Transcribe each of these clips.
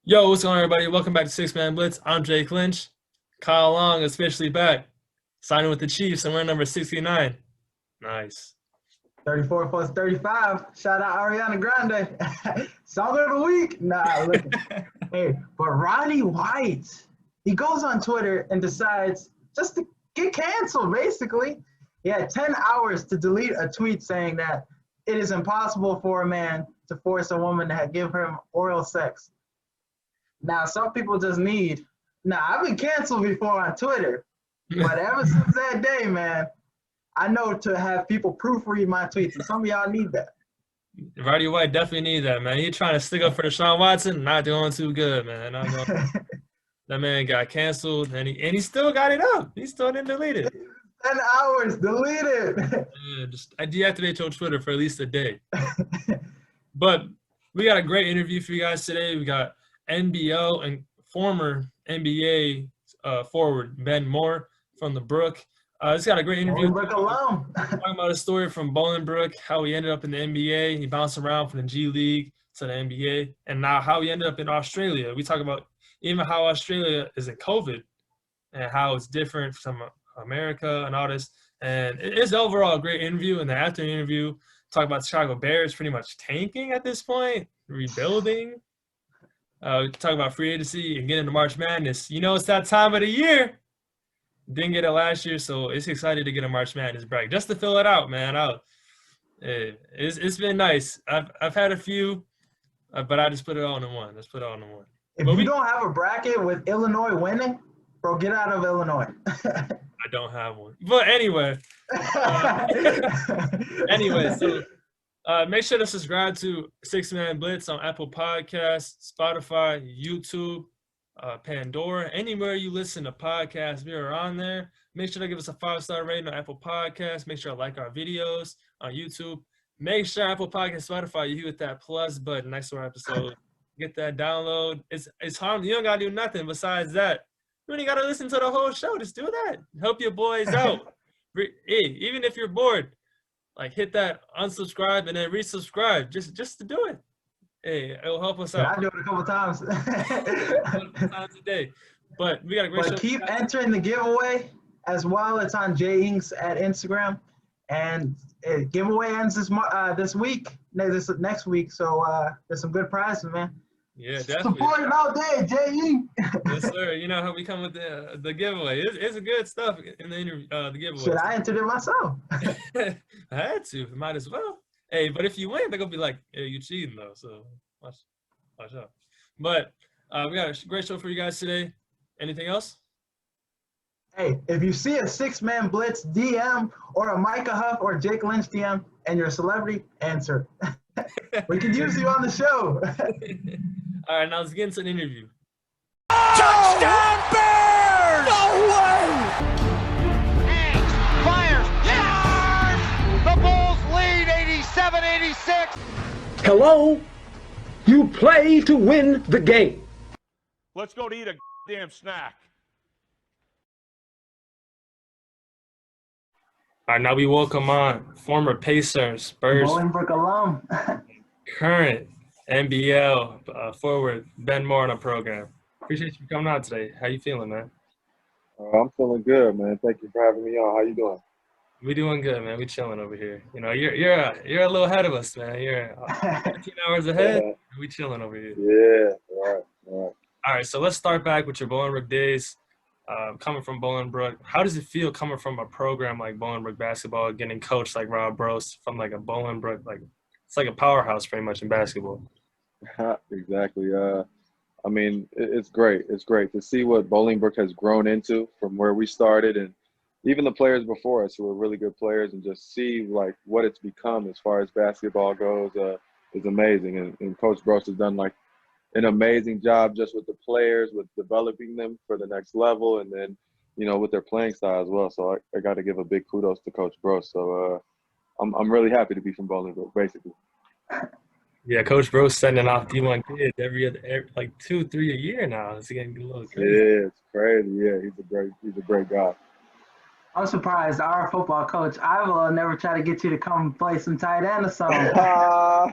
Yo, what's going on, everybody? Welcome back to Six Man Blitz. I'm Jake Lynch. Kyle Long is officially back, signing with the Chiefs, and we're number 69. Nice. 34 plus 35. Shout out Ariana Grande. Song of the week. Nah, look. Hey, but Ronnie White, he goes on Twitter and decides just to get canceled, basically. He had 10 hours to delete a tweet saying that it is impossible for a man to force a woman to give him oral sex. Now, some people just need. Now, I've been canceled before on Twitter, but ever since that day, man, I know to have people proofread my tweets, and some of y'all need that. Roddy White definitely need that, man. He trying to stick up for Deshaun Watson, not doing too good, man. That man got canceled, and he still got it up. He still didn't delete it. 10 hours, delete it. Yeah, just deactivate your Twitter for at least a day. But we got a great interview for you guys today. We got NBL and former NBA forward Ben Moore from the Brook. He's got a great interview. Bolingbrook alone. Talking about a story from Bolingbrook, how he ended up in the NBA. He bounced around from the G League to the NBA, and now how he ended up in Australia. We talk about even how Australia is in COVID and how it's different from America and all this. And it's overall a great interview. And the after interview, talk about the Chicago Bears pretty much tanking at this point, rebuilding. We talk about free agency and getting into March Madness. You know, it's that time of the year. Didn't get it last year, so it's excited to get a March Madness bracket just to fill it out, man. It's been nice. I've had a few, but I just put it all in one. Let's put it all in one. If you don't have a bracket with Illinois winning, bro, get out of Illinois. I don't have one. But anyway. So make sure to subscribe to Six Man Blitz on Apple Podcasts, Spotify, YouTube, Pandora, anywhere you listen to podcasts, we are on there. Make sure to give us a 5-star rating on Apple Podcasts. Make sure to like our videos on YouTube. Make sure Apple Podcasts, Spotify, you hit that plus button next to our episode. Get that download. It's harmless. You don't gotta do nothing besides that. You only gotta listen to the whole show. Just do that. Help your boys out. Hey, even if you're bored, like hit that unsubscribe and then resubscribe just to do it. Hey, it'll help us out. I do it a couple times. Times a day. But we got a great show. But keep entering the giveaway as well. It's on J Inks at Instagram. And giveaway ends this week, next week. So there's some good prizes, man. Yeah, definitely. Support it all day, J Inks. Yes, sir. You know how we come with the giveaway. It's a good stuff in the interview, the giveaway. Should I entered it myself? I had to. Might as well. Hey, but if you win, they're gonna be like, "Hey, you cheating though." So watch out. But we got a great show for you guys today. Anything else? Hey, if you see a Six-Man Blitz DM or a Micah Huff or Jake Lynch DM and you're a celebrity, answer. We can use you on the show. All right, now let's get into an interview. Touchdown Bears! No way! Fires, yes! The Bulls lead 87-86. Hello? You play to win the game. Let's go to eat a damn snack. All right, now we welcome on former Pacers, Spurs, Bolingbrook alum. current NBL forward Ben Moore on the program. Appreciate you coming on today. How you feeling, man? I'm feeling good, man. Thank you for having me on. How you doing? We doing good, man. We chilling over here. You know, you're a little ahead of us, man. You're 15 hours ahead. Yeah. We chilling over here. Yeah, right. All right, so let's start back with your Bolingbrook days. Coming from Bolingbrook, how does it feel coming from a program like Bolingbrook basketball, getting coached like Rob Brose from like a Bolingbrook, like it's like a powerhouse pretty much in basketball? Exactly. I mean, it's great. It's great to see what Bolingbrook has grown into from where we started, and even the players before us who were really good players, and just see like what it's become as far as basketball goes is amazing. And Coach Brose has done like an amazing job just with the players, with developing them for the next level, and then, you know, with their playing style as well. So I got to give a big kudos to Coach Brose. So I'm really happy to be from Bolingbrook, basically. Yeah, Coach Brose sending off D1 kids every like 2-3 a year now. It's getting a little crazy. Yeah, it's crazy. Yeah, he's a great guy. I'm surprised our football coach, Ivor, never tried to get you to come play some tight end or something. Yeah.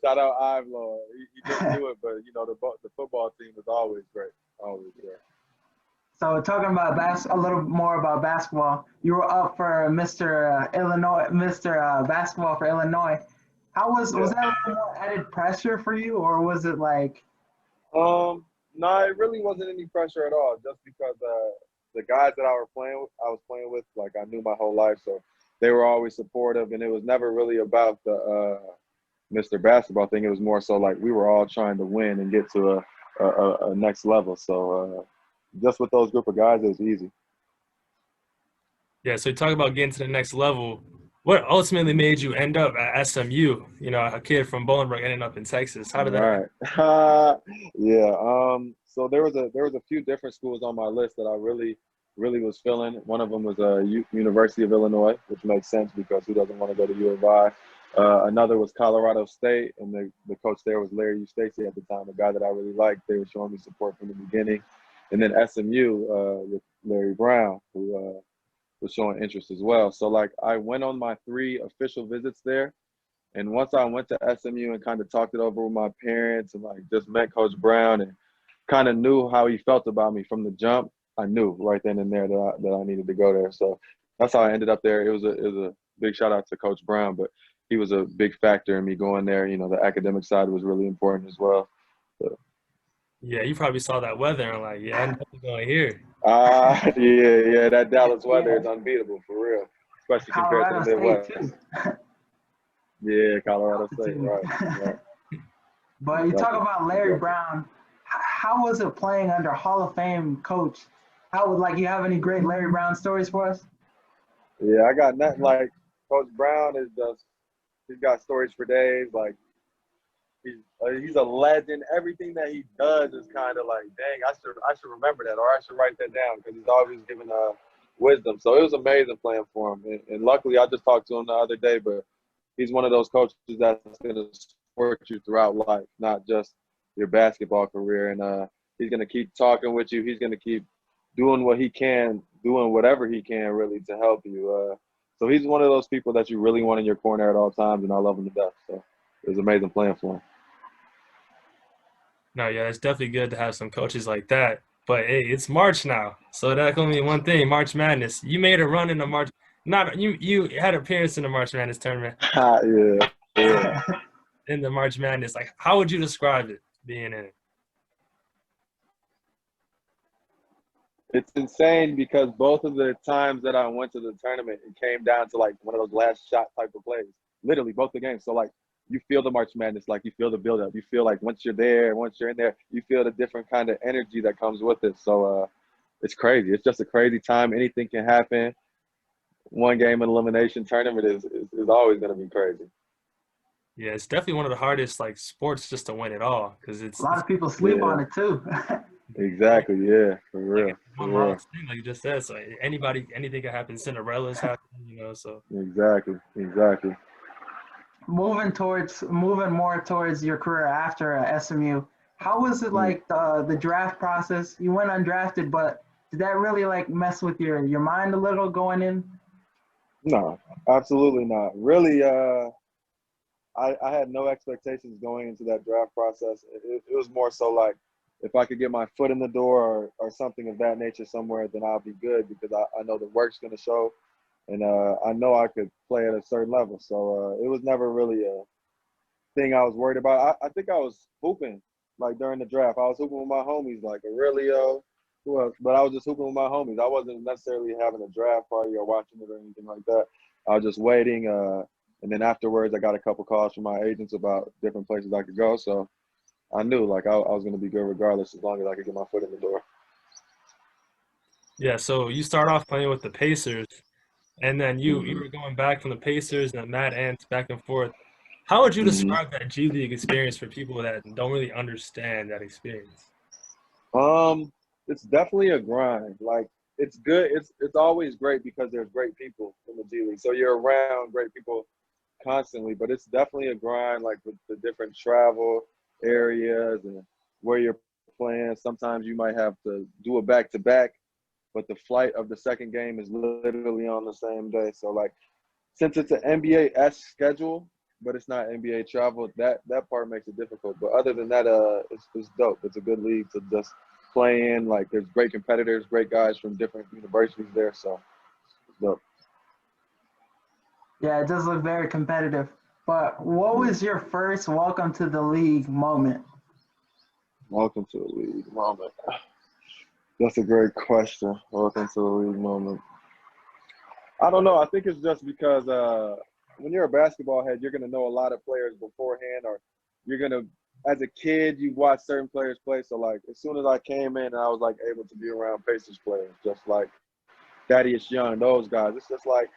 Shout out Ivor. He didn't do it, but the football team was always great, always great. So talking about a little more about basketball, you were up for Mr. Illinois, Mr. Basketball for Illinois. How was Yeah. that a little more added pressure for you, or was it like? No, it really wasn't any pressure at all. Just because the guys that I was playing with, like I knew my whole life, so they were always supportive, and it was never really about the Mr. Basketball thing. It was more so like we were all trying to win and get to a next level. So just with those group of guys, it was easy. Yeah, so you talk about getting to the next level. What ultimately made you end up at SMU? You know, a kid from Bolingbrook ending up in Texas. How did that happen? Right. Yeah. So there was a few different schools on my list that I really was feeling. One of them was University of Illinois, which makes sense because who doesn't want to go to U of I? Another was Colorado State, and the coach there was Larry Eustace at the time, a guy that I really liked. They were showing me support from the beginning. And then SMU with Larry Brown, who was showing interest as well. So, like, I went on my 3 official visits there. And once I went to SMU and kind of talked it over with my parents and, like, just met Coach Brown and kind of knew how he felt about me from the jump, I knew right then and there that I needed to go there. So that's how I ended up there. It was a big shout out to Coach Brown, but he was a big factor in me going there. You know, the academic side was really important as well. So. Yeah, you probably saw that weather and like, yeah, I'm definitely going here. Yeah, that Dallas weather is unbeatable for real, especially compared to the Midwest. State too. Yeah, Colorado State, right. But you talk about Larry Brown. How was it playing under Hall of Fame coach? You have any great Larry Brown stories for us? Yeah, I got nothing. Like, Coach Brown he's got stories for days. Like, he's a legend. Everything that he does is kind of like, dang, I should remember that, or I should write that down, because he's always giving wisdom. So it was amazing playing for him. And luckily, I just talked to him the other day, but he's one of those coaches that's going to support you throughout life, not just your basketball career. And he's going to keep talking with you. He's going to keep doing what he can, doing whatever he can really to help you. So he's one of those people that you really want in your corner at all times, and I love him to death. So it was amazing playing for him. No, yeah, it's definitely good to have some coaches like that. But hey, it's March now, so that can mean one thing: March Madness. You made a run in the March. Not you had an appearance in the March Madness tournament. Yeah. In the March Madness, like, how would you describe it being in it? It's insane because both of the times that I went to the tournament, it came down to like one of those last shot type of plays. Literally both the games. So like, you feel the March Madness, like you feel the buildup. You feel like once you're there, once you're in there, you feel the different kind of energy that comes with it. So it's crazy. It's just a crazy time. Anything can happen. One game elimination tournament is always going to be crazy. Yeah, it's definitely one of the hardest like sports just to win it all, because a lot of people sleep on it too. Exactly. Yeah, for real. Like, one wrong thing, like you just said, so anything can happen. Cinderella's happening, you know. So exactly. Moving more towards your career after SMU, how was it like the draft process? You went undrafted, but did that really like mess with your mind a little going in? No, absolutely not. Really, I had no expectations going into that draft process. It was more so like, if I could get my foot in the door or something of that nature somewhere, then I'll be good, because I know the work's going to show, and I know I could play at a certain level. So it was never really a thing I was worried about. I think I was hooping, like, during the draft. I was hooping with my homies, like Aurelio, who else? But I was just hooping with my homies. I wasn't necessarily having a draft party or watching it or anything like that. I was just waiting. And then afterwards, I got a couple calls from my agents about different places I could go. So I knew, like, I was going to be good regardless, as long as I could get my foot in the door. yeah, so you start off playing with the Pacers, and then you were going back from the Pacers and Mad Ants back and forth. How would you describe that G League experience for people that don't really understand that experience? It's definitely a grind. Like, it's good. It's always great because there's great people in the G League. So you're around great people constantly, but it's definitely a grind, like, with the different travel areas and where you're playing. Sometimes you might have to do a back-to-back but the flight of the second game is literally on the same day. So, like, since it's an NBA-esque schedule, but it's not NBA travel, that part makes it difficult. But other than that, it's dope. It's a good league to just play in. Like, there's great competitors, great guys from different universities there, so it's dope. Yeah, it does look very competitive. But what was your first welcome to the league moment? Welcome to the league moment. That's a great question. Welcome to the league moment. I don't know. I think it's just because when you're a basketball head, you're going to know a lot of players beforehand, or you're going to, as a kid, you watch certain players play. So, like, as soon as I came in, I was, like, able to be around Pacers players, just like Thaddeus Young, those guys. It's just like,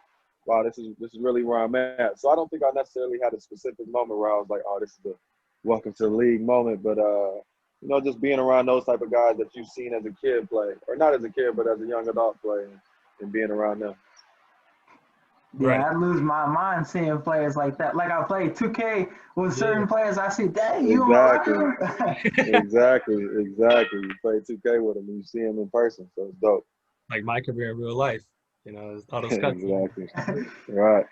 wow, this is really where I'm at. So I don't think I necessarily had a specific moment where I was like, oh, this is the welcome to the league moment. But, you know, just being around those type of guys that you've seen as a kid play, or not as a kid, but as a young adult play, and being around them. Yeah, Right. I lose my mind seeing players like that. Like I played 2K with certain players. I see, dang, you Exactly. You play 2K with them and you see them in person, so it's dope. Like my career in real life, you know, all those cuts. Exactly. Right.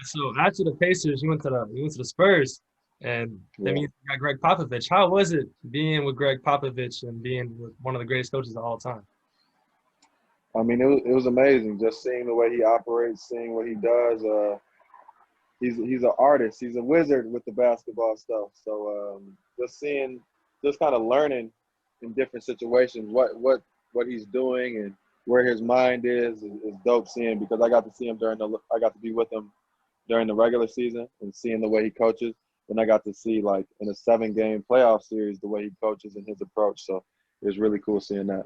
So after the Pacers, you went to the Spurs, and then you got Gregg Popovich. How was it being with Gregg Popovich and being with one of the greatest coaches of all time? I mean, it was amazing just seeing the way he operates, seeing what he does. He's an artist. He's a wizard with the basketball stuff. So just kind of learning in different situations what he's doing and where his mind is dope seeing, because I got to see him I got to be with him during the regular season and seeing the way he coaches. And I got to see, like, in a 7-game playoff series, the way he coaches and his approach. So it was really cool seeing that.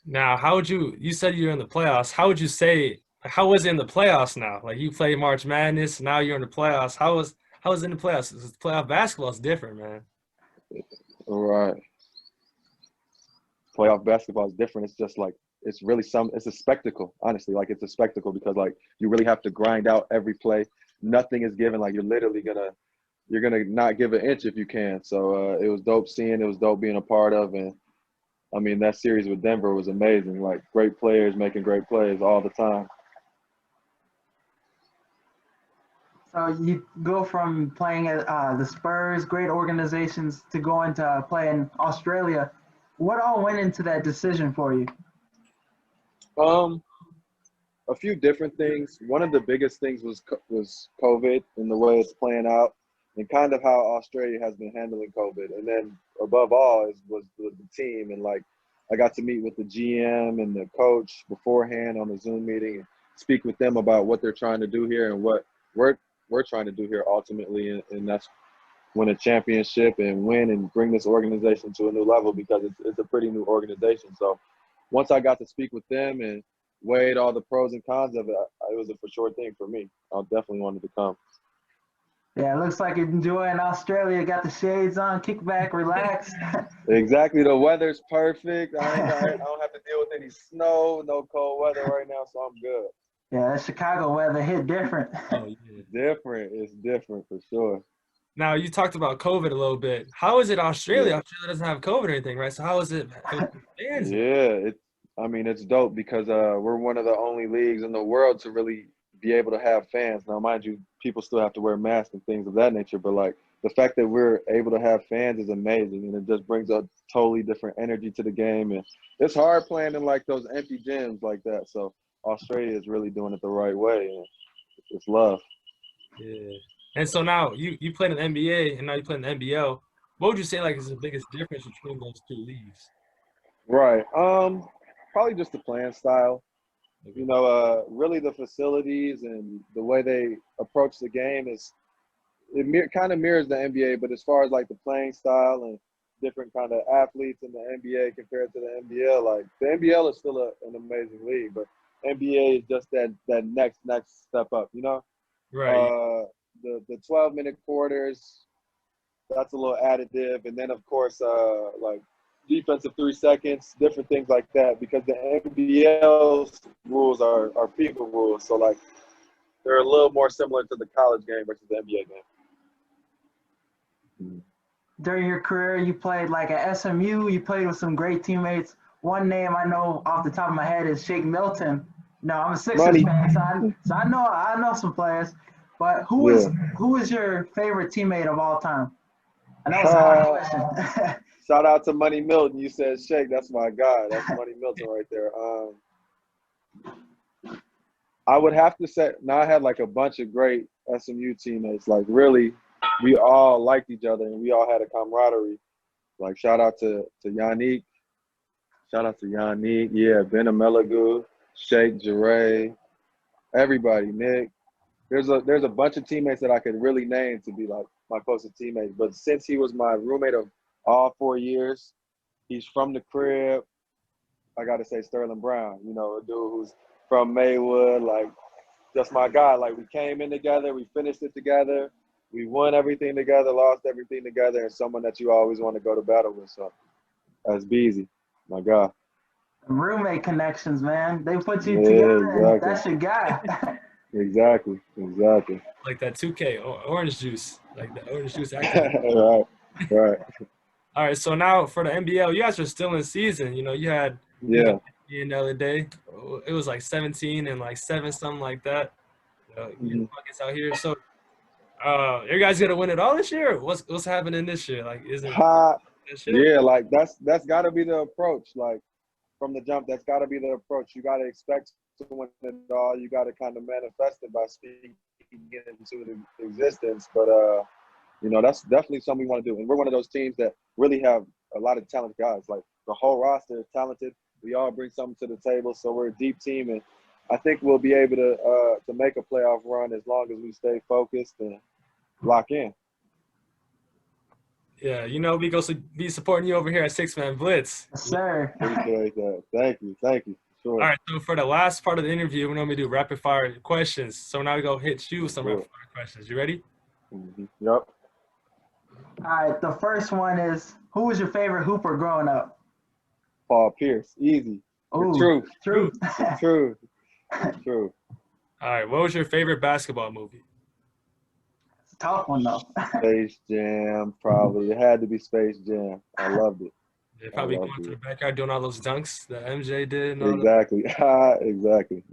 Now, how would you said you're in the playoffs. How would you say, how was it in the playoffs now? Like, you played March Madness, now you're in the playoffs. How was it in the playoffs? Playoff basketball is different, man. All right. Playoff basketball is different. It's just like, it's a spectacle, honestly. Like, it's a spectacle because, like, you really have to grind out every play. Nothing is given. Like, you're gonna not give an inch if you can. So it was dope seeing. It was dope being a part of. And I mean, that series with Denver was amazing. Like, great players making great plays all the time. So you go from playing at the Spurs, great organizations, to going to play in Australia. What all went into that decision for you? A few different things. One of the biggest things was COVID and the way it's playing out, and kind of how Australia has been handling COVID. And then above all was the team. And, like, I got to meet with the GM and the coach beforehand on the Zoom meeting and speak with them about what they're trying to do here and what we're trying to do here ultimately. And that's win a championship and win and bring this organization to a new level, because it's a pretty new organization. So once I got to speak with them and weighed all the pros and cons of it, it was a for sure thing for me. I definitely wanted to come. Yeah, it looks like you're enjoying Australia. Got the shades on, kick back, relax. Exactly. The weather's perfect. I don't have to deal with any snow, no cold weather right now, so I'm good. Yeah, that Chicago weather hit different. Oh, yeah. It's different for sure. Now, you talked about COVID a little bit. How is it Australia? Australia doesn't have COVID or anything, right? So how is it? Yeah, it's dope because we're one of the only leagues in the world to really be able to have fans. Now, mind you, people still have to wear masks and things of that nature, but, like, the fact that we're able to have fans is amazing, and it just brings a totally different energy to the game. And it's hard playing in, like, those empty gyms like that. So Australia is really doing it the right way, and it's love. Yeah. And so now you played in the NBA and now you play in the NBL. What would you say, like, is the biggest difference between those two leagues? Right. Probably just the playing style. You know, really the facilities and the way they approach the game kind of mirrors the NBA, but as far as, like, the playing style and different kind of athletes in the NBA compared to the NBL, like, the NBL is still an amazing league, but NBA is just that next step up, you know? Right. The 12-minute quarters, that's a little additive. And then, of course, like, defensive 3 seconds, different things like that, because the NBL's rules are FIBA rules. So, like, they're a little more similar to the college game versus the NBA game. During your career, you played, like, at SMU. You played with some great teammates. one name I know off the top of my head is Shake Milton. No, I'm a Sixers Money. fan, so I know some players. But who is your favorite teammate of all time? I know it's a hard question. Shout out to Money Milton. You said Shake. That's my guy. That's Money Milton right there. I would have to say, now I had like a bunch of great SMU teammates. Like really, we all liked each other and we all had a camaraderie. Like shout out to Yannick. Shout out to Yannick. Yeah, Ben Amelagu, Shake, Jure, everybody, Nick. There's a bunch of teammates that I could really name to be like my closest teammates. But since he was my roommate of all 4 years, he's from the crib. I got to say Sterling Brown, you know, a dude who's from Maywood, like just my guy. Like we came in together, we finished it together, we won everything together, lost everything together, and someone that you always want to go to battle with. So that's Beezy, my guy. Roommate connections, man. They put you together. Exactly. That's your guy. Exactly. Like that 2K orange juice, like the orange juice active. Right. All right, so now for the NBL, you guys are still in season. You know, you had the other day. It was like 17 and like 7, something like that. Buckets out here. So, you guys gonna win it all this year? What's happening this year? Like, is it? Yeah, like that's got to be the approach. Like from the jump, that's got to be the approach. You got to expect to win it all. You got to kind of manifest it by speaking it into existence. But you know, that's definitely something we want to do. And we're one of those teams that really have a lot of talented guys. Like the whole roster is talented. We all bring something to the table, so we're a deep team, and I think we'll be able to make a playoff run as long as we stay focused and lock in. Yeah, you know, we go be supporting you over here at Six Man Blitz. Yes, sir. Appreciate that. Thank you. Sure. All right, so for the last part of the interview, we're going to do rapid fire questions. So now we go hit you with some rapid fire questions. You ready? Mm-hmm. Yep. All right, the first one is, who was your favorite hooper growing up? Paul Pierce. Easy. Ooh, True. True. All right, what was your favorite basketball movie? It's a tough one, though. Space Jam, probably. It had to be Space Jam. I loved it. They probably going to the backyard doing all those dunks that MJ did. And all exactly. Exactly.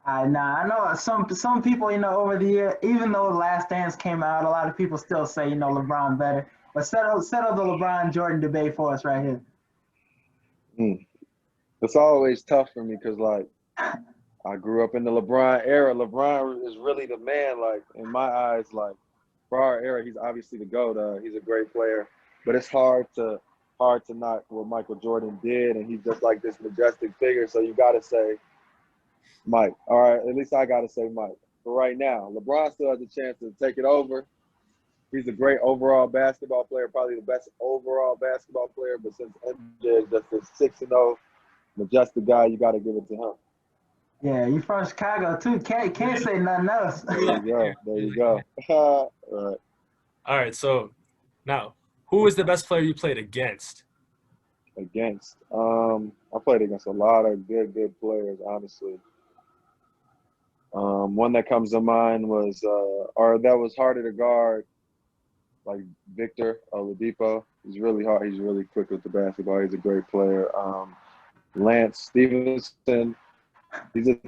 I know some people, you know, over the year, even though The Last Dance came out, a lot of people still say, you know, LeBron better. But settle the LeBron-Jordan debate for us right here. It's always tough for me because, like, I grew up in the LeBron era. LeBron is really the man, like, in my eyes, like, for our era, he's obviously the GOAT. He's a great player. But it's hard to knock what Michael Jordan did, and he's just like this majestic figure. So you got to say Mike. All right, at least I got to say Mike. For right now, LeBron still has a chance to take it over. He's a great overall basketball player, probably the best overall basketball player. But since MJ is just a 6-0 majestic guy, you got to give it to him. Yeah, you from Chicago too. Can't say nothing else. There you go. All right. All right, so now, who is the best player you played against? I played against a lot of good players, honestly. One that comes to mind was, or that was harder to guard, like Victor Oladipo. He's really hard. He's really quick with the basketball. He's a great player. Lance Stevenson. He's a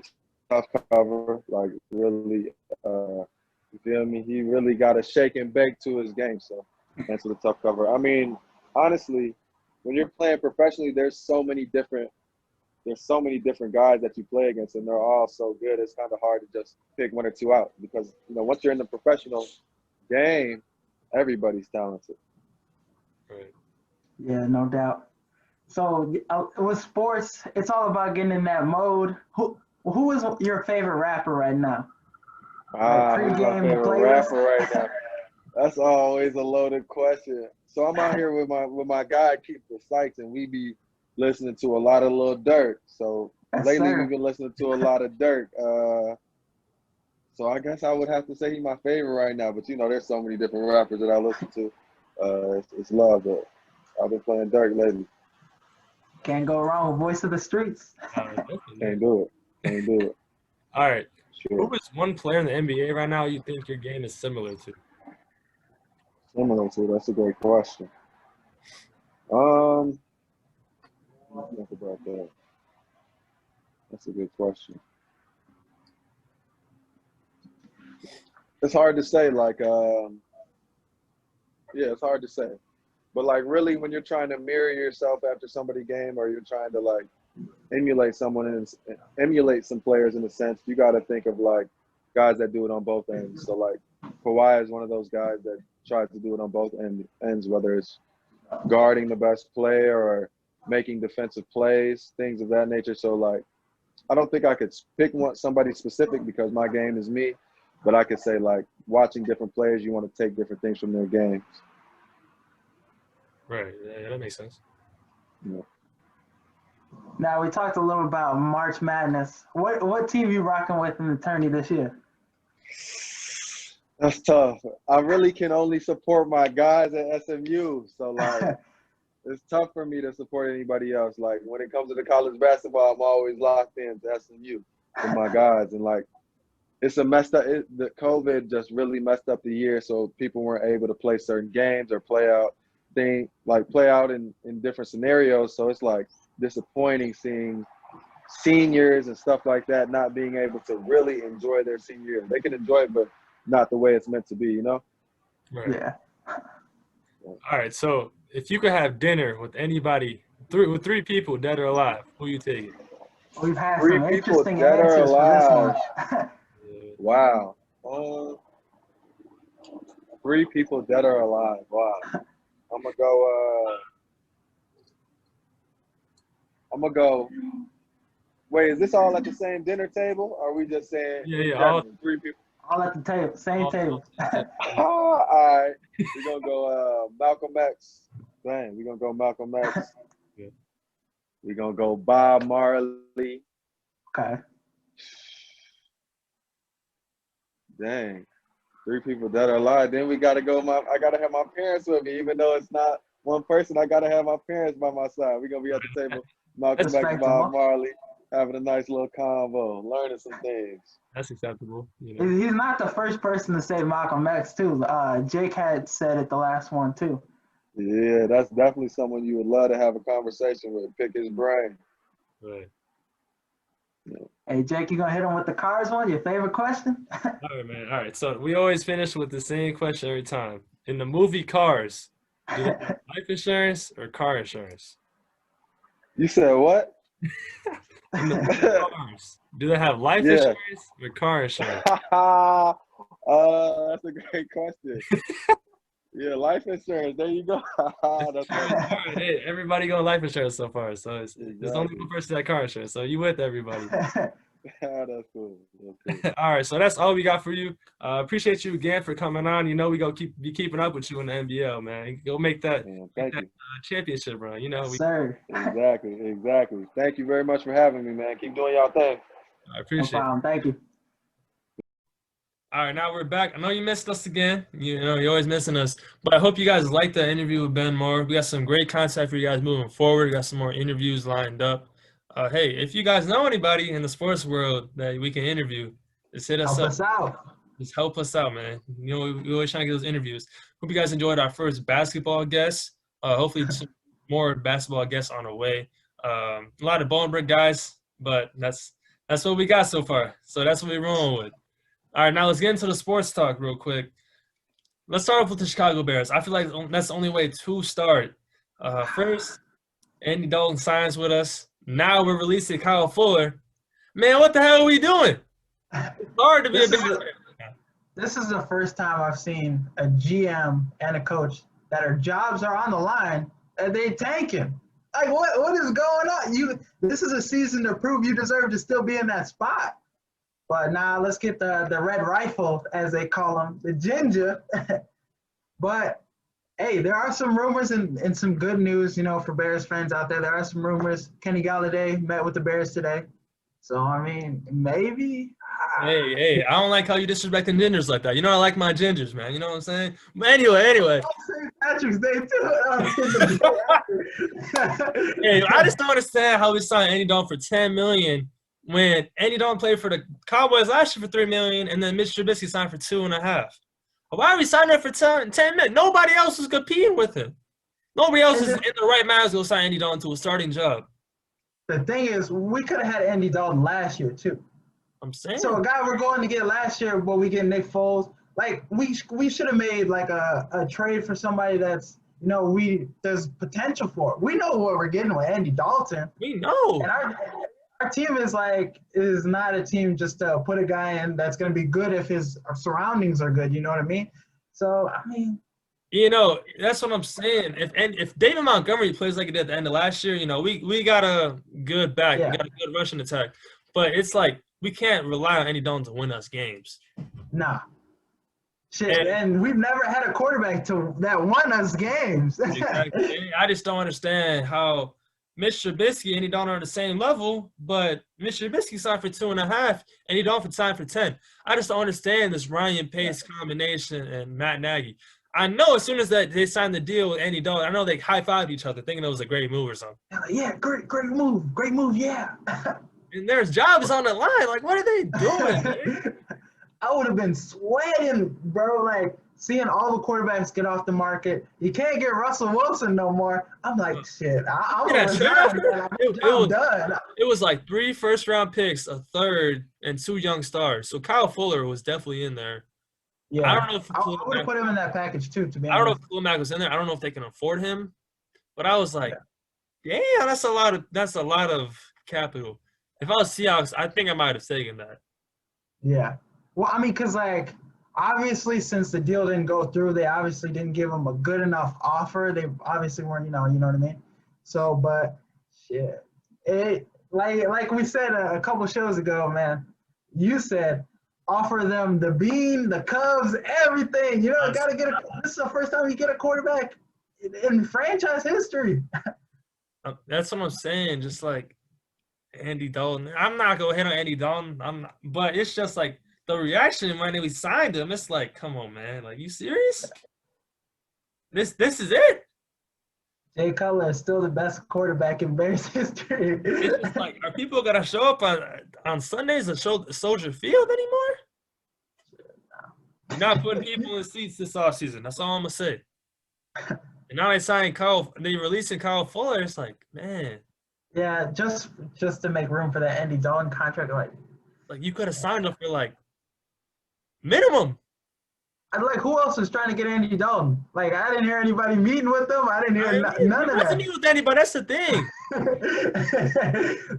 tough cover. Like really, you feel me? He really got a shake and bake to his game. So that's a tough cover. I mean, honestly, when you're playing professionally, there's so many different guys that you play against, and they're all so good. It's kind of hard to just pick one or two out because, you know, once you're in the professional game, everybody's talented. Right. Yeah, no doubt. So with sports, it's all about getting in that mode. Who is your favorite rapper right now? My favorite rapper right now. That's always a loaded question. So I'm out here with my guy Keith Sykes, and we be listening to a lot of Lil Durk. So lately we've been listening to a lot of Durk. So I guess I would have to say he's my favorite right now. But you know, there's so many different rappers that I listen to. It's love, but I've been playing Durk lately. Can't go wrong with Voice of the Streets. Can't do it. All right. Sure. Who is one player in the NBA right now you think your game is similar to? That's a great question. Think about that. That's a good question. It's hard to say, it's hard to say. But, really, when you're trying to mirror yourself after somebody's game or you're trying to, emulate emulate some players in a sense, you got to think of, guys that do it on both ends. So, Kawhi is one of those guys that tries to do it on both ends, whether it's guarding the best player or making defensive plays, things of that nature. So, I don't think I could pick somebody specific because my game is me. But I could say, watching different players, you want to take different things from their games. Right. Yeah, that makes sense. Yeah. Now, we talked a little about March Madness. What team you rocking with in the tourney this year? That's tough. I really can only support my guys at SMU. So, it's tough for me to support anybody else. When it comes to the college basketball, I'm always locked in to SMU with my guys. And, it's a messed up. The COVID just really messed up the year, so people weren't able to play certain games or play out in different scenarios. So it's disappointing seeing seniors and stuff like that not being able to really enjoy their senior year. They can enjoy it, but not the way it's meant to be, you know? Right. Yeah. All right. So if you could have dinner with anybody, with three people dead or alive, who you taking? We've had Three some people interesting dead or answers alive. for this one. Wow. 3 people dead or alive. Wow. I'm gonna go. Wait, is this all at the same dinner table? Or are we just saying all 3 people? All at the table, same table. All right. We're gonna go Malcolm X. Dang, we're gonna go Malcolm X. Yeah. We're gonna go Bob Marley. Okay. Dang. 3 people that are alive. Then we gotta go. I gotta have my parents with me, even though it's not one person. I gotta have my parents by my side. We're gonna be at the table, Malcolm X, Bob Marley, having a nice little convo, learning some things. That's acceptable. You know. He's not the first person to say Malcolm X too. Jake had said it the last one too. Yeah, that's definitely someone you would love to have a conversation with, pick his brain. Right. Yeah. Hey, Jake, you gonna hit him with the Cars one? Your favorite question? All right, man. All right. So we always finish with the same question every time. In the movie Cars, do they have life insurance or car insurance? You said what? In the movie Cars, do they have life insurance or car insurance? That's a great question. Yeah, life insurance. There you go. That's right. Hey, everybody got life insurance so far. So there's only one person that car insurance. So you with everybody. That's cool. That's cool. All right. So that's all we got for you. Appreciate you again for coming on. You know we gonna be keeping up with you in the NBL, man. Go make that, championship run. You know. Sir. Exactly. Thank you very much for having me, man. Keep doing y'all thing. I appreciate it. Thank you. All right, now we're back. I know you missed us again. You know, you're always missing us. But I hope you guys liked the interview with Ben Moore. We got some great content for you guys moving forward. We got some more interviews lined up. Hey, if you guys know anybody in the sports world that we can interview, just hit us up. Help us out. Just help us out, man. You know, we always trying to get those interviews. Hope you guys enjoyed our first basketball guest. Hopefully some more basketball guests on the way. A lot of Bolingbrook guys, but that's what we got so far. So that's what we're rolling with. All right, now let's get into the sports talk real quick. Let's start off with the Chicago Bears. I feel like that's the only way to start. First, Andy Dalton signs with us. Now we're releasing Kyle Fuller. Man, what the hell are we doing? It's hard to be a Bears fan. This is the first time I've seen a GM and a coach that their jobs are on the line and they tank him. Like, what is going on? This is a season to prove you deserve to still be in that spot. But now let's get the red rifle, as they call him, the ginger. But, hey, there are some rumors and some good news, you know, for Bears fans out there. There are some rumors. Kenny Galladay met with the Bears today. So, I mean, maybe. Hey, I don't like how you disrespecting gingers like that. You know I like my gingers, man. You know what I'm saying? But anyway. St. Patrick's Day, too. Hey, I just don't understand how we signed Andy Dalton for $10 million. When Andy Dalton played for the Cowboys last year for $3 million, and then Mitch Trubisky signed for $2.5. Why are we signing him for $10 million? Nobody else is competing with him. Nobody else is in the right mind to go sign Andy Dalton to a starting job. the thing is, we could have had Andy Dalton last year too. I'm saying. So a guy we're going to get last year, but we get Nick Foles. Like we should have made like a trade for somebody that's there's potential for. We know what we're getting with Andy Dalton. We know. And our team is not a team just to put a guy in that's going to be good if his surroundings are good. You know what I mean? So I mean. That's what I'm saying. If David Montgomery plays like he did at the end of last year, we got a good back. Yeah. We got a good rushing attack. But it's like we can't rely on Andy Dalton to win us games. Nah. Shit, and we've never had a quarterback that won us games. Exactly. I just don't understand how Mitch Trubisky and Andy Dalton are on the same level, but Mitch Trubisky signed for 2.5, and Andy Dalton signed for 10. I just don't understand this Ryan Pace combination and Matt Nagy. I know as soon as they signed the deal with Andy Dalton, I know they high-fived each other thinking it was a great move or something. Yeah, great move, yeah. And their jobs on the line. Like, what are they doing, man? I would have been sweating, bro, like seeing all the quarterbacks get off the market. You can't get Russell Wilson no more. I'm like, shit, I'm done. It was like 3 first-round picks, a third, and 2 young stars. So Kyle Fuller was definitely in there. Yeah, I don't know if I would have put him in that package too, to be honest. I don't know if Khalil Mack was in there. I don't know if they can afford him. But I was like, damn, that's a lot of capital. If I was Seahawks, I think I might have taken that. Yeah. Well, I mean, because, like, obviously, since the deal didn't go through, they obviously didn't give him a good enough offer. They obviously weren't, you know what I mean? So, but, shit. Like we said a couple shows ago, man, you said offer them the bean, the Cubs, everything. Got to get this is the first time you get a quarterback in franchise history. That's what I'm saying. Just like Andy Dalton. I'm not going to hit on Andy Dalton. But it's just like, the reaction when we signed him, it's like, come on, man. Like, you serious? This is it? Jay Cutler is still the best quarterback in Bears history. It's just like, are people going to show up on Sundays and show Soldier Field anymore? You're not putting people in seats this offseason. That's all I'm going to say. And now they releasing Kyle Fuller. It's like, man. Yeah, just to make room for that Andy Dalton contract. Like you could have signed him for, like, minimum. I'd like, who else is trying to get Andy Dalton? Like, I didn't hear anybody meeting with them. I didn't hear none of that. He wasn't meeting with anybody. That's the thing.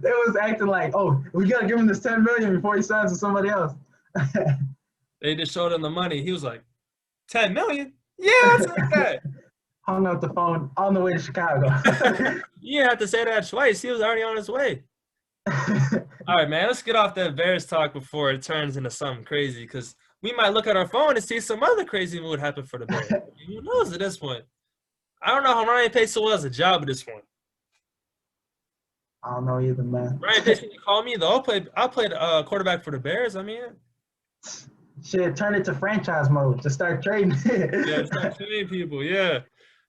They was acting like, oh, we got to give him this $10 million before he signs with somebody else. They just showed him the money. He was like, $10 million? Yeah, that's like that. Hung up the phone on the way to Chicago. You didn't have to say that twice. He was already on his way. All right, man, let's get off that Bears talk before it turns into something crazy, because we might look at our phone and see some other crazy mood happen for the Bears. Who knows at this point? I don't know how Ryan Pace still has a job at this point. I don't know either, man. Ryan Pace, can you call me, though? I'll play quarterback for the Bears. I mean, shit, turn it to franchise mode. Just start trading. Yeah, start trading people, yeah.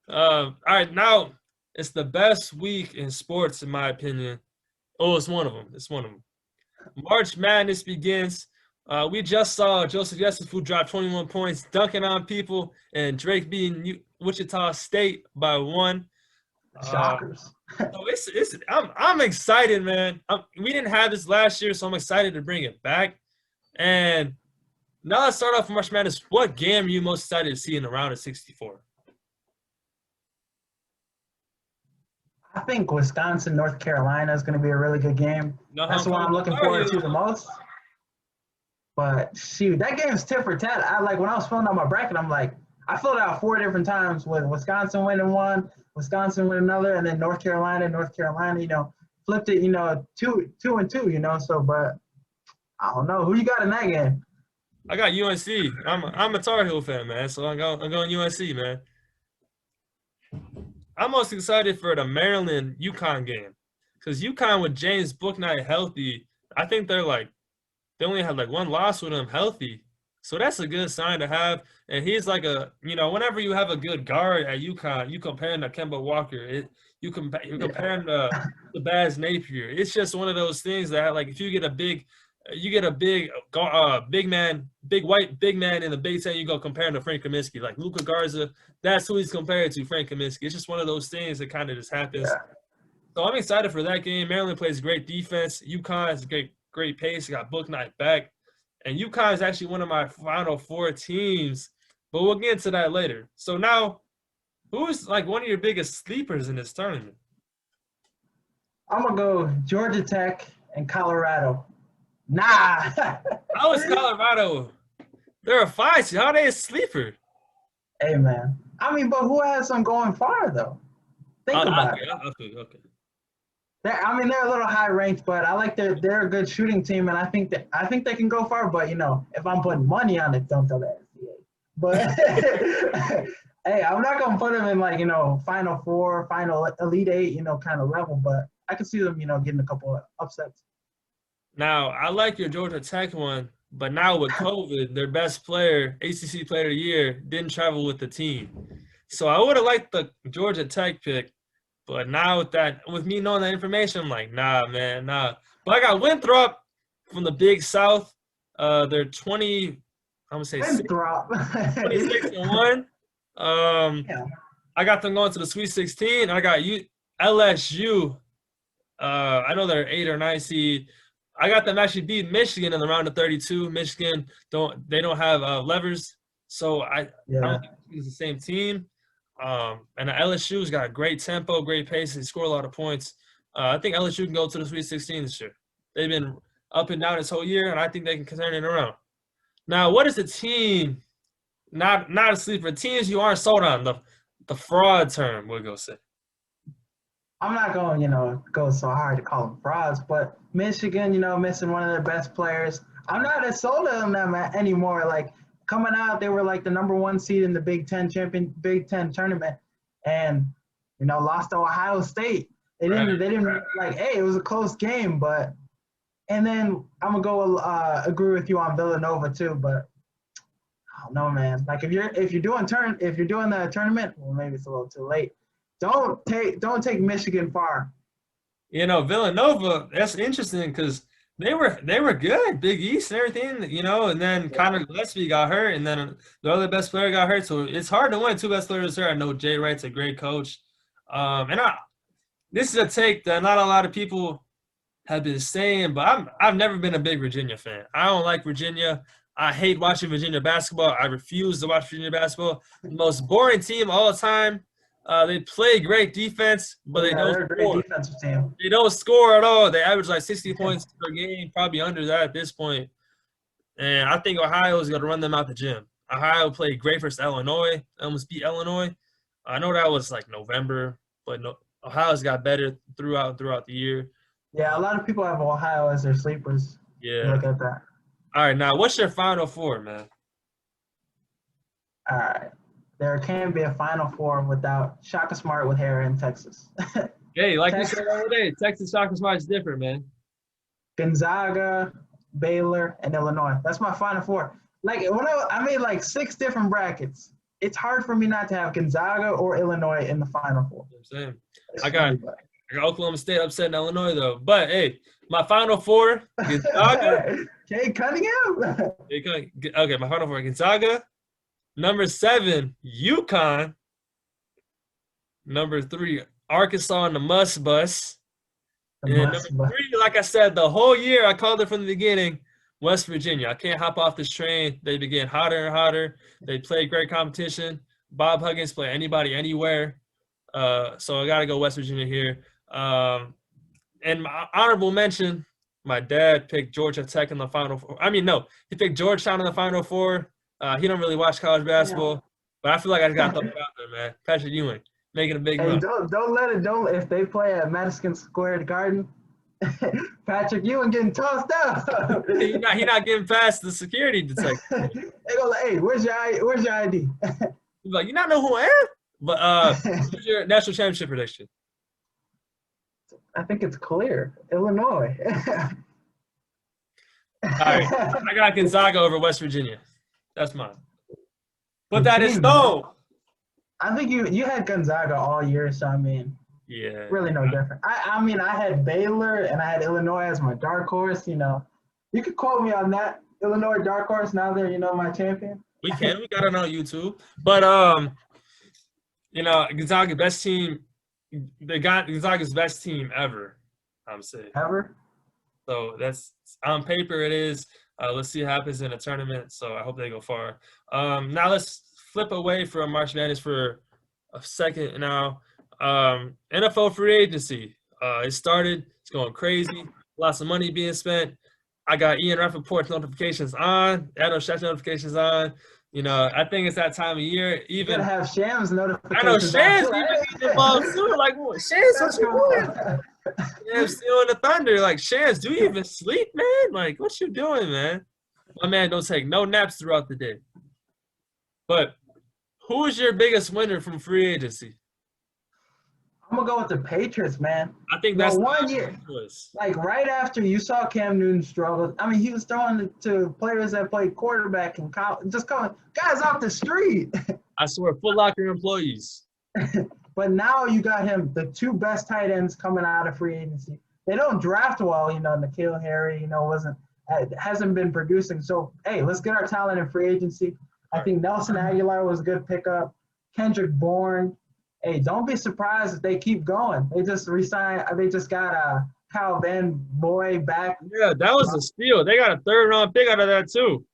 All right, now it's the best week in sports, in my opinion. Oh, it's one of them. March Madness begins. We just saw Joseph Yesufu drop 21 points, dunking on people, and Drake beating Wichita State by 1. Shockers. So I'm excited, man. We didn't have this last year, so I'm excited to bring it back. And now let's start off with March Madness. What game are you most excited to see in the round of 64? I think Wisconsin, North Carolina is going to be a really good game. That's what I'm looking forward to the most. But shoot, that game's tit for tat. When I was filling out my bracket, I'm like, I filled it out 4 different times with Wisconsin winning 1, Wisconsin winning another, and then North Carolina, flipped it, 2 and 2, So, but I don't know who you got in that game. I got UNC. I'm a Tar Heel fan, man. So I'm going UNC, man. I'm most excited for the Maryland UConn game, because UConn with James Bouknight healthy, I think they only have 1 loss with him healthy. So that's a good sign to have. And he's like whenever you have a good guard at UConn, you compare him to Kemba Walker. You compare him to Baz Napier. It's just one of those things that, if you get a big big man in the Big Ten, you go compare him to Frank Kaminsky. Like Luka Garza, that's who he's compared to, Frank Kaminsky. It's just one of those things that kind of just happens. So I'm excited for that game. Maryland plays great defense. UConn has great pace. Got Book Knight back. And UConn is actually one of my Final Four teams. But we'll get into that later. So now, who's like one of your biggest sleepers in this tournament? I'm going to go Georgia Tech and Colorado. Nah. How is Colorado? They're a 5 seed. How are they a sleeper? Hey, man. I mean, but who has them going far, though? Think about it. Okay. They're a little high ranked, but I like they're a good shooting team, and I think they can go far. But if I'm putting money on it, don't tell the SCA. But hey, I'm not gonna put them in Final Four, Final Elite Eight, kind of level. But I can see them, getting a couple of upsets. Now I like your Georgia Tech one, but now with COVID, their best player, ACC Player of the Year, didn't travel with the team. So I would have liked the Georgia Tech pick. But now with me knowing that information, I'm like, nah, man, nah. But I got Winthrop from the Big South. They're 26 and 1. I got them going to the Sweet 16. I got LSU. I know they're 8 or 9 seed. I got them actually beat Michigan in the round of 32. Michigan don't have levers, so I don't think it's the same team. And LSU's got great tempo, great pace. They score a lot of points. I think LSU can go to the Sweet 16 this year. They've been up and down this whole year, and I think they can turn it around. Now, what is the team, not a sleeper, teams you aren't sold on, the fraud term, we'll go say? I'm not going, go so hard to call them frauds, but Michigan, missing one of their best players. I'm not as sold on them anymore. Like, coming out, they were like the number 1 seed in the Big Ten tournament, and lost to Ohio State. They didn't hey, it was a close game, but and then I'm gonna go agree with you on Villanova too, but I don't know, man. Like if you're doing the tournament, well, maybe it's a little too late. Don't take Michigan far. Villanova, that's interesting because they were good, Big East and everything, and then Connor Gillespie got hurt, and then the other best player got hurt. So it's hard to win. 2 best players hurt. I know Jay Wright's a great coach. This is a take that not a lot of people have been saying, but I've never been a big Virginia fan. I don't like Virginia. I hate watching Virginia basketball. I refuse to watch Virginia basketball. The most boring team all the time. They play great defense, but they don't score. Defensive team. They don't score at all. They average like 60 points per game, probably under that at this point. And I think Ohio is going to run them out the gym. Ohio played great versus Illinois. They almost beat Illinois. I know that was like November, but Ohio's got better throughout the year. Yeah, a lot of people have Ohio as their sleepers. Yeah. Look at that. All right, now what's your Final Four, man? All right. There can be a Final Four without Shaka Smart with hair in Texas. Hey, like you said the other day, Texas Shaka Smart is different, man. Gonzaga, Baylor, and Illinois. That's my Final Four. Like when I made like 6 different brackets. It's hard for me not to have Gonzaga or Illinois in the Final Four. Same. I got Oklahoma State upsetting Illinois though. But hey, my Final Four, Gonzaga. Jay Cunningham. Okay, my Final Four, Gonzaga. Number 7, UConn. Number 3, Arkansas on the Must Bus. And number 3, like I said, the whole year I called it from the beginning, West Virginia. I can't hop off this train. They begin hotter and hotter. They play great competition. Bob Huggins play anybody, anywhere. So I got to go West Virginia here. And my honorable mention, my dad picked Georgia Tech in the Final Four. I mean, no, he picked Georgetown in the Final Four. He don't really watch college basketball, but I feel like I got to throw it out there, man. Patrick Ewing making a big run. Don't let it. If they play at Madison Square Garden, Patrick Ewing getting tossed out. He not getting past the security detector. They go like, hey, where's your ID? He's like, you not know who I am? But what's your national championship prediction? I think it's clear. Illinois. All right, I got Gonzaga over West Virginia. That's mine. But that is no. I think you had Gonzaga all year, so I mean, yeah, really no different. I mean, I had Baylor and I had Illinois as my dark horse. You could quote me on that. Illinois dark horse. Now they're my champion. We got it on YouTube. But Gonzaga best team they got Gonzaga's best team ever, I'm saying. Ever? So that's on paper it is. Let's see what happens in a tournament. So I hope they go far. Now let's flip away from March Madness for a second now. NFL free agency. It started. It's going crazy. Lots of money being spent. I got Ian Rappaport's notifications on. Adam Schefter's notifications on. You know, I think it's that time of year. You Even gotta have Shams notifications. I know Shams on, even getting involved too. Like, what, Shams, what you doing? Shams stealing the thunder. Like, Shams, do you even sleep, man? Like, what you doing, man? My man don't take no naps throughout the day. But who is your biggest winner from free agency? I'm gonna go with the Patriots, man. I think that's one year. Like right after you saw Cam Newton struggle. I mean, he was throwing to players that played quarterback and just calling guys off the street. I swear, Foot Locker employees. But now you got him, the two best tight ends coming out of free agency. They don't draft well, you know. N'Keal Harry, you know, hasn't been producing. So hey, let's get our talent in free agency. I think Nelson Aguilar was a good pickup. Kendrick Bourne. Hey, don't be surprised if they keep going. They just re-signed. They just got Kyle Van Boy back. Yeah, that was a steal. They got a third-round pick out of that too.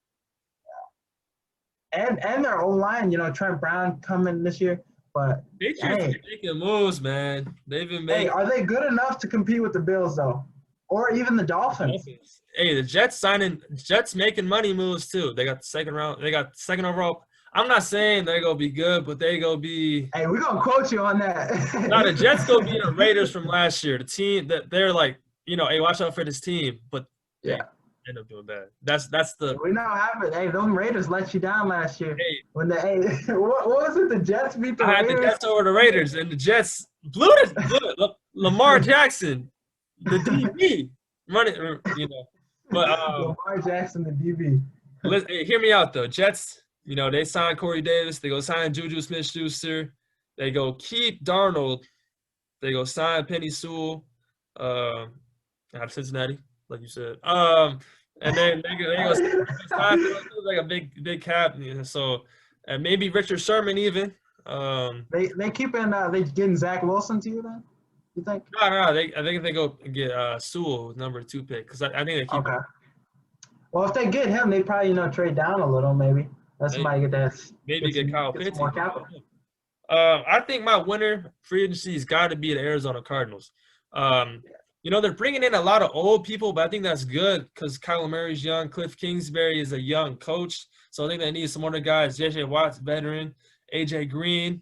And their O-line, you know, Trent Brown coming this year. But Patriots are making moves, man. They've been making. Hey, are they good enough to compete with the Bills though, or even the Dolphins? Hey, the Jets making money moves too. They got the second round. They got second overall. I'm not saying they're going to be good, but they're going to be – Hey, we're going to quote you on that. No, the Jets going to be the Raiders from last year. The team that they're like, you know, hey, watch out for this team. But they end up doing bad. That's the – We know what happened. Hey, those Raiders let you down last year. Hey, when what was it? The Jets beat the Raiders? I had the Jets over the Raiders, and the Jets blew it. Lamar Jackson, the DB, running, you know. But Lamar Jackson, the DB. Hey, hear me out, though. Jets – you know, they signed Corey Davis. They go sign Juju Smith-Schuster. They go keep Darnold. They go sign Penny Sewell out of Cincinnati, like you said. And then they go sign like a big cap. So and maybe Richard Sherman even. They keeping they getting Zach Wilson to you then? You think? No. I think they go get Sewell, number 2 pick, because I think they keep. Okay. Well, if they get him, they probably trade down a little maybe. Let somebody get that. Maybe get Kyle Pitts. More capital. I think my winner free agency has got to be the Arizona Cardinals. You know, they're bringing in a lot of old people, but I think that's good because Kyler Murray's young. Cliff Kingsbury is a young coach. So I think they need some other guys. J.J. Watt's veteran. A.J. Green.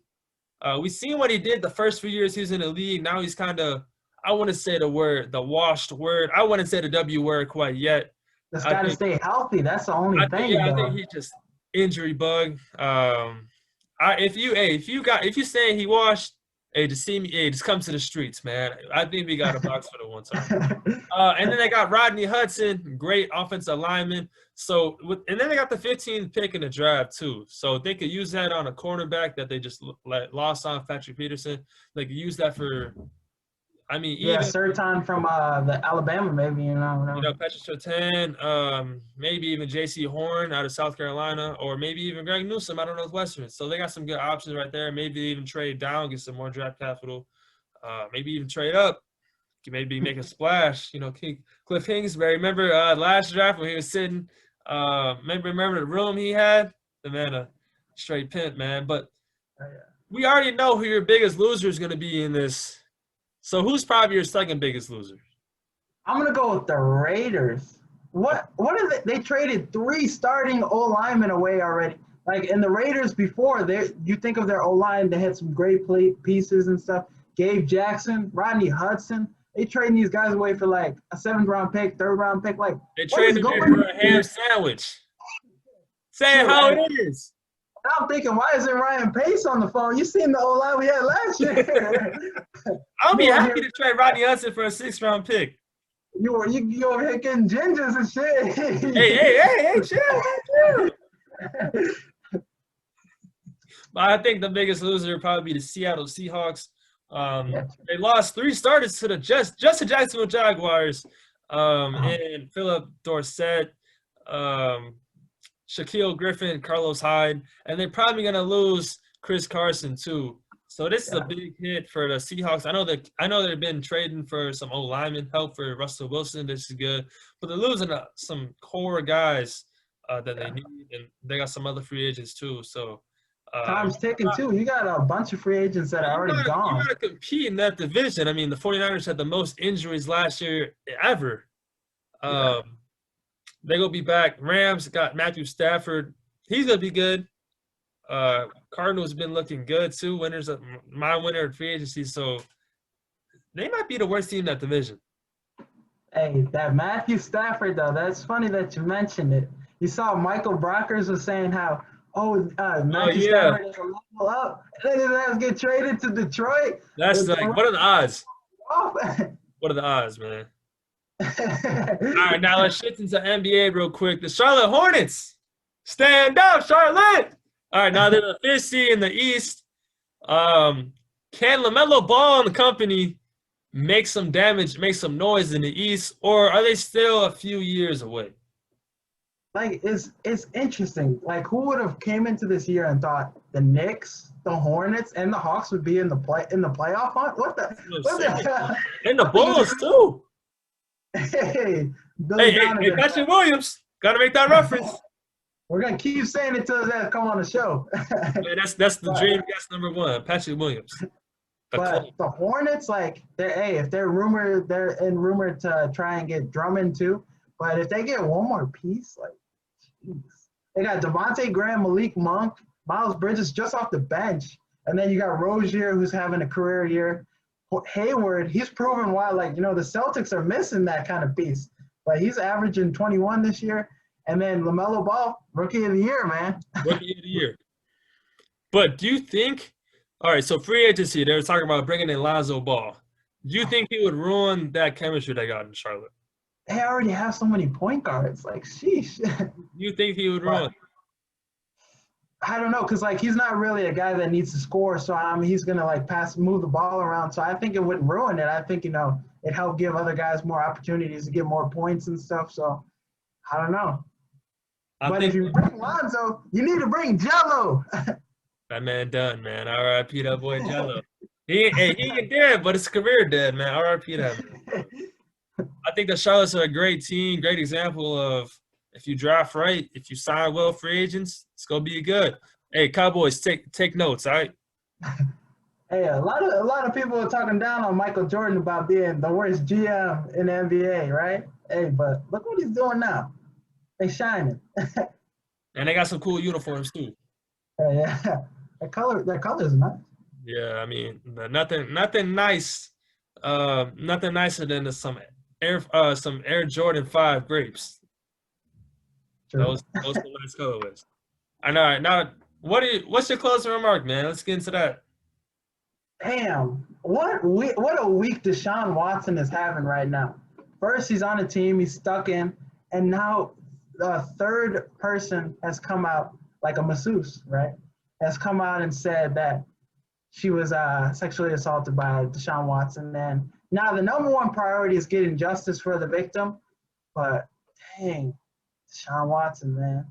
We've seen what he did the first few years he was in the league. Now he's kind of, I wouldn't say the washed word. I wouldn't say the W word quite yet. Just got to stay healthy. That's the only thing. I think he just – injury bug. If you say he washed, hey, just see me. Hey, just come to the streets, man. I think we got a box for the one time. And then they got Rodney Hudson, great offensive lineman. So, and then they got the 15th pick in the draft too. So they could use that on a cornerback that they just lost on, Patrick Peterson. They could use that for. I mean, even Surtain from the Alabama, maybe Patrick Surtain, maybe even J.C. Horn out of South Carolina, or maybe even Greg Newsome out of Northwestern. So they got some good options right there. Maybe even trade down, get some more draft capital. Maybe even trade up, maybe make a splash. You know, Cliff Kingsbury. Remember last draft when he was sitting? Remember the room he had? The man, a straight pimp, man. But we already know who your biggest loser is going to be in this. So who's probably your second biggest loser? I'm gonna go with the Raiders. What are they? They traded 3 starting O-linemen away already. Like in the Raiders before, you think of their O-line, they had some great pieces and stuff. Gabe Jackson, Rodney Hudson. They trading these guys away for like a 7th-round pick, 3rd-round pick. Like they traded them for a ham sandwich. Say it how it is. I'm thinking, why isn't Ryan Pace on the phone? You seen the O-line we had last year. I'll be happy to trade Rodney Hudson for a 6th-round pick. You over here getting gingers and shit. Hey, chill. But I think the biggest loser would probably be the Seattle Seahawks. They lost 3 starters to the just to Jacksonville Jaguars. And Philip Dorsett, Shaquille Griffin, Carlos Hyde, and they're probably going to lose Chris Carson too. So this is a big hit for the Seahawks. I know they've been trading for some old lineman help for Russell Wilson. This is good, but they're losing some core guys that they need, and they got some other free agents too. So time's ticking too. You got a bunch of free agents that are already gone. You got to compete in that division. I mean, the 49ers had the most injuries last year ever. They're gonna be back. Rams got Matthew Stafford. He's gonna be good. Cardinals been looking good too. My winner of free agency, so they might be the worst team in that division. Hey, that Matthew Stafford though, that's funny that you mentioned it. You saw Michael Brockers was saying how Matthew Stafford is a level up, and then let's get traded to Detroit. That's like, what are the odds? What are the odds, man? All right, now let's shift into NBA real quick. The Charlotte Hornets, stand up, Charlotte! All right, now they're the fifth seed in the East. Can LaMelo Ball and the company make some damage, make some noise in the East, or are they still a few years away? Like, it's interesting. Like, who would have came into this year and thought the Knicks, the Hornets, and the Hawks would be in the playoff hunt? What the? And the Bulls too. Hey, Patrick Williams, gotta make that reference. We're gonna keep saying it till they come on the show. Man, that's the dream guest number one, Patrick Williams. But the Hornets, like, if they're in rumor to try and get Drummond too. But if they get one more piece, like, jeez. They got Devontae Graham, Malik Monk, Miles Bridges just off the bench, and then you got Rozier, who's having a career year. Hayward, he's proven why, like, the Celtics are missing that kind of piece. But he's averaging 21 this year. And then LaMelo Ball, Rookie of the Year, man. Rookie of the Year. But do you think – all right, so free agency, they were talking about bringing in Lonzo Ball. Do you think he would ruin that chemistry they got in Charlotte? They already have so many point guards. Like, sheesh. You think he would ruin? I don't know, because, like, he's not really a guy that needs to score. So, he's going to, like, move the ball around. So, I think it wouldn't ruin it. I think, it helped give other guys more opportunities to get more points and stuff. So, I don't know. But if you bring Lonzo, you need to bring Jello. That man done, man. R.I.P. that boy Jello. He ain't dead, but his career dead, man. R.I.P. that man. I think the Charlottes are a great team, great example of if you draft right, if you sign well free agents, it's gonna be good. Hey, Cowboys, take notes, all right? Hey, a lot of people are talking down on Michael Jordan about being the worst GM in the NBA, right? Hey, but look what he's doing now. They shining. And they got some cool uniforms too. Yeah, that color is nice. Yeah, I mean, nothing nice. Nothing nicer than some Air Jordan 5 grapes. True. Those are nice colorways. I know. Now, what's your closing remark, man? Let's get into that. Damn, what a week Deshaun Watson is having right now. First, he's on a team, he's stuck in, and now the third person has come out, like a masseuse, right? Has come out and said that she was sexually assaulted by Deshaun Watson. And now the number one priority is getting justice for the victim. But dang, Deshaun Watson, man.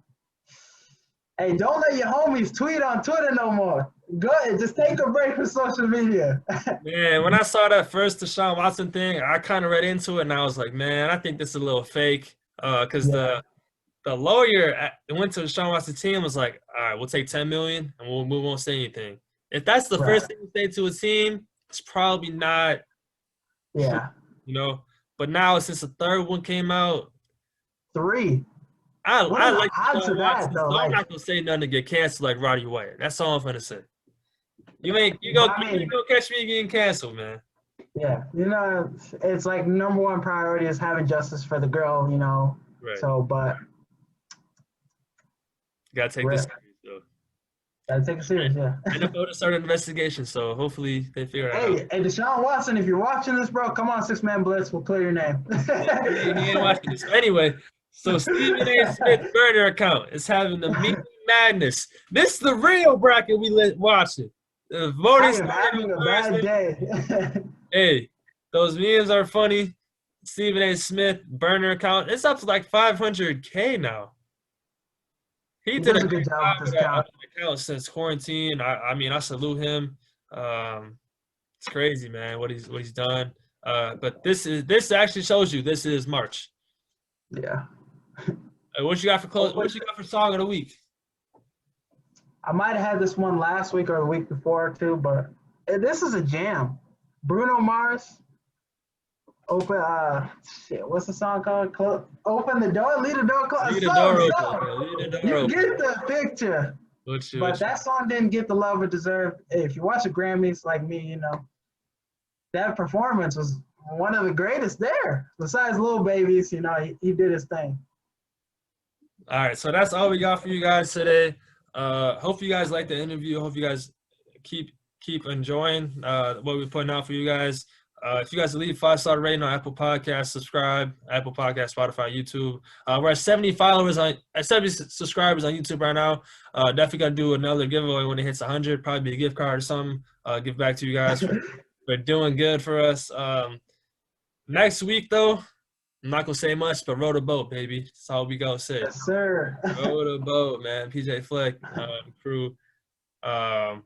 Hey, don't let your homies tweet on Twitter no more. Go ahead, just take a break from social media. Man, when I saw that first Deshaun Watson thing, I kind of read into it, and I was like, man, I think this is a little fake. Because the lawyer went to Deshaun Watson's team and was like, all right, we'll take $10 million, and we won't say anything. If that's the first thing you say to a team, it's probably not. Yeah. But now since the third one came out. 3. I like Deshaun Watson, so I'm not gonna say nothing to get canceled like Roddy White. That's all I'm gonna say. You gonna catch me getting canceled, man. Yeah, it's like number one priority is having justice for the girl, Right. So, but you gotta take this serious, though. Gotta take it serious, yeah. NFL to start an investigation, so hopefully they figure it out. Hey, Deshaun Watson, if you're watching this, bro, come on, 6-man Blitz, we'll clear your name. He ain't watching this. Anyway, so Stephen A. Smith's burner account is having the meeting madness. This is the real bracket we watching. The voting's having a bad day. Hey, those memes are funny. Stephen A. Smith burner account. It's up to like 500K now. He did a good job with this account since quarantine. I mean, I salute him. It's crazy, man, what he's done. But this actually shows you this is March. Yeah. What you got for close? What you got for song of the week? I might have had this one last week or the week before too, but this is a jam. Bruno Mars. Open. What's the song called? Open the door. Leave the door closed. Leave the door open. Leave the door You open. get the picture. But that song didn't get the love it deserved. If you watch the Grammys like me, you know, that performance was one of the greatest there. Besides Lil Baby's, you know, he did his thing. All right, so that's all we got for you guys today. Hope you guys like the interview. Hope you guys keep enjoying what we're putting out for you guys. If you guys leave 5-star rating on Apple Podcasts, subscribe, Apple Podcasts, Spotify, YouTube. We're at 70 subscribers on YouTube right now. Definitely gonna do another giveaway when it hits 100. Probably be a gift card or something. Give back to you guys for doing good for us. Next week though, I'm not gonna say much, but row the boat, baby. That's all we gonna say. Yes, sir. Row the boat, man. PJ Fleck, crew. Got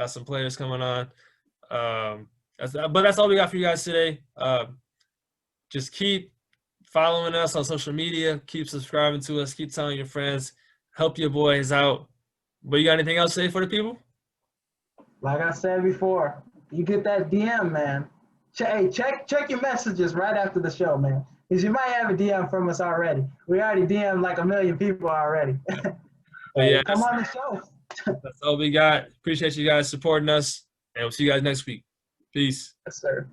some players coming on. But that's all we got for you guys today. Just keep following us on social media. Keep subscribing to us. Keep telling your friends. Help your boys out. But you got anything else to say for the people? Like I said before, you get that DM, man. Check your messages right after the show, man. Because you might have a DM from us already. We already DM'd like 1 million people already. Yeah, come on the show. That's all we got. Appreciate you guys supporting us. And we'll see you guys next week. Peace. Yes, sir.